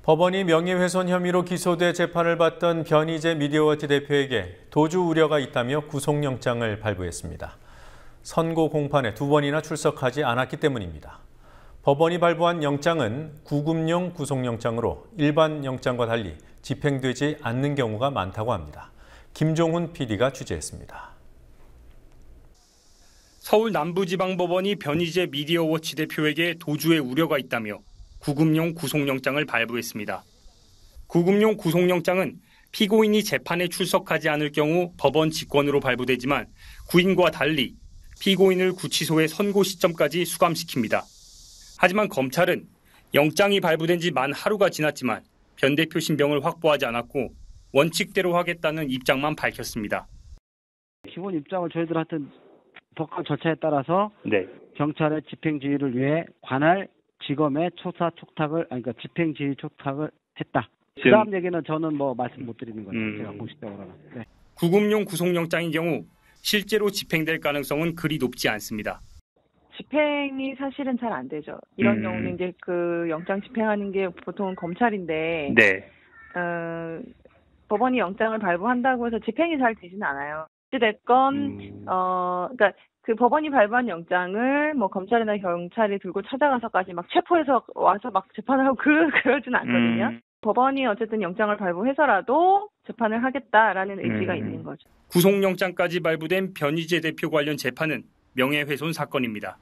법원이 명예훼손 혐의로 기소돼 재판을 받던 변희재 미디어워치 대표에게 도주 우려가 있다며 구속영장을 발부했습니다. 선고 공판에 2번이나 출석하지 않았기 때문입니다. 법원이 발부한 영장은 구금용 구속영장으로 일반 영장과 달리 집행되지 않는 경우가 많다고 합니다. 김종훈 PD가 취재했습니다. 서울 남부지방법원이 변희재 미디어워치 대표에게 도주의 우려가 있다며 구금용 구속영장을 발부했습니다. 구금용 구속영장은 피고인이 재판에 출석하지 않을 경우 법원 직권으로 발부되지만 구인과 달리 피고인을 구치소의 선고 시점까지 수감시킵니다. 하지만 검찰은 영장이 발부된 지 만 하루가 지났지만 변 대표 신병을 확보하지 않았고 원칙대로 하겠다는 입장만 밝혔습니다. 기본 입장을 저희들한테 법관 절차에 따라서 경찰의 집행지휘를 위해 관할 지검의 집행지휘 촉탁을 했다. 그다음 얘기는 저는 말씀 못 드리는 거죠. 제가 공식적으로는. 네. 구금용 구속영장인 경우 실제로 집행될 가능성은 그리 높지 않습니다. 집행이 사실은 잘 안 되죠. 이런 경우는 이제 그 영장 집행하는 게 보통은 검찰인데, 법원이 영장을 발부한다고 해서 집행이 잘 되지는 않아요. 어찌됐건, 그러니까 그 법원이 발부한 영장을 검찰이나 경찰이 들고 찾아가서까지 체포해서 와서 재판을 하고 그러진 않거든요. 법원이 어쨌든 영장을 발부해서라도 재판을 하겠다라는 의지가 있는 거죠. 구속영장까지 발부된 변희재 대표 관련 재판은 명예훼손 사건입니다.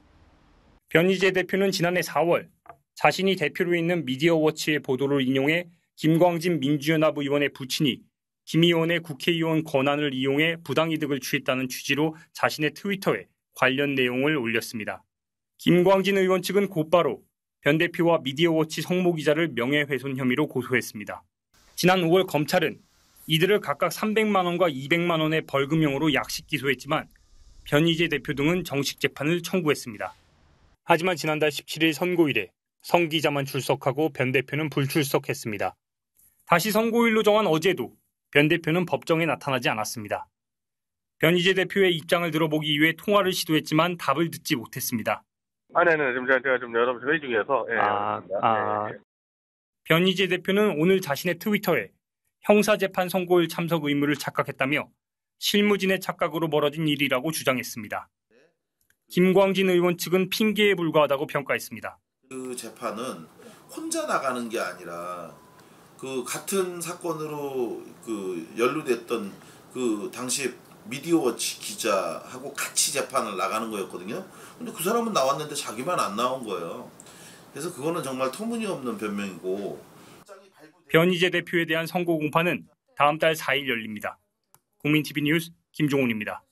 변희재 대표는 지난해 4월 자신이 대표로 있는 미디어워치의 보도를 인용해 김광진 민주연합 의원의 부친이 김 의원의 국회의원 권한을 이용해 부당이득을 취했다는 취지로 자신의 트위터에 관련 내용을 올렸습니다. 김광진 의원 측은 곧바로 변 대표와 미디어워치 성모 기자를 명예훼손 혐의로 고소했습니다. 지난 5월 검찰은 이들을 각각 300만 원과 200만 원의 벌금형으로 약식 기소했지만 변희재 대표 등은 정식 재판을 청구했습니다. 하지만 지난달 17일 선고일에 성 기자만 출석하고 변 대표는 불출석했습니다. 다시 선고일로 정한 어제도 변 대표는 법정에 나타나지 않았습니다. 변희재 대표의 입장을 들어보기 위해 통화를 시도했지만 답을 듣지 못했습니다. 제가 좀 여러 회의 중이어서. 변희재 대표는 오늘 자신의 트위터에 형사재판 선고일 참석 의무를 착각했다며 실무진의 착각으로 벌어진 일이라고 주장했습니다. 김광진 의원 측은 핑계에 불과하다고 평가했습니다. 그 재판은 혼자 나가는 게 아니라 그 같은 사건으로 연루됐던 그 당시 미디어워치 기자하고 같이 재판을 나가는 거였거든요. 근데 그 사람은 나왔는데 자기만 안 나온 거예요. 그래서 그거는 정말 터무니없는 변명이고. 변희재 대표에 대한 선고 공판은 다음 달 4일 열립니다. 국민TV 뉴스 김종훈입니다.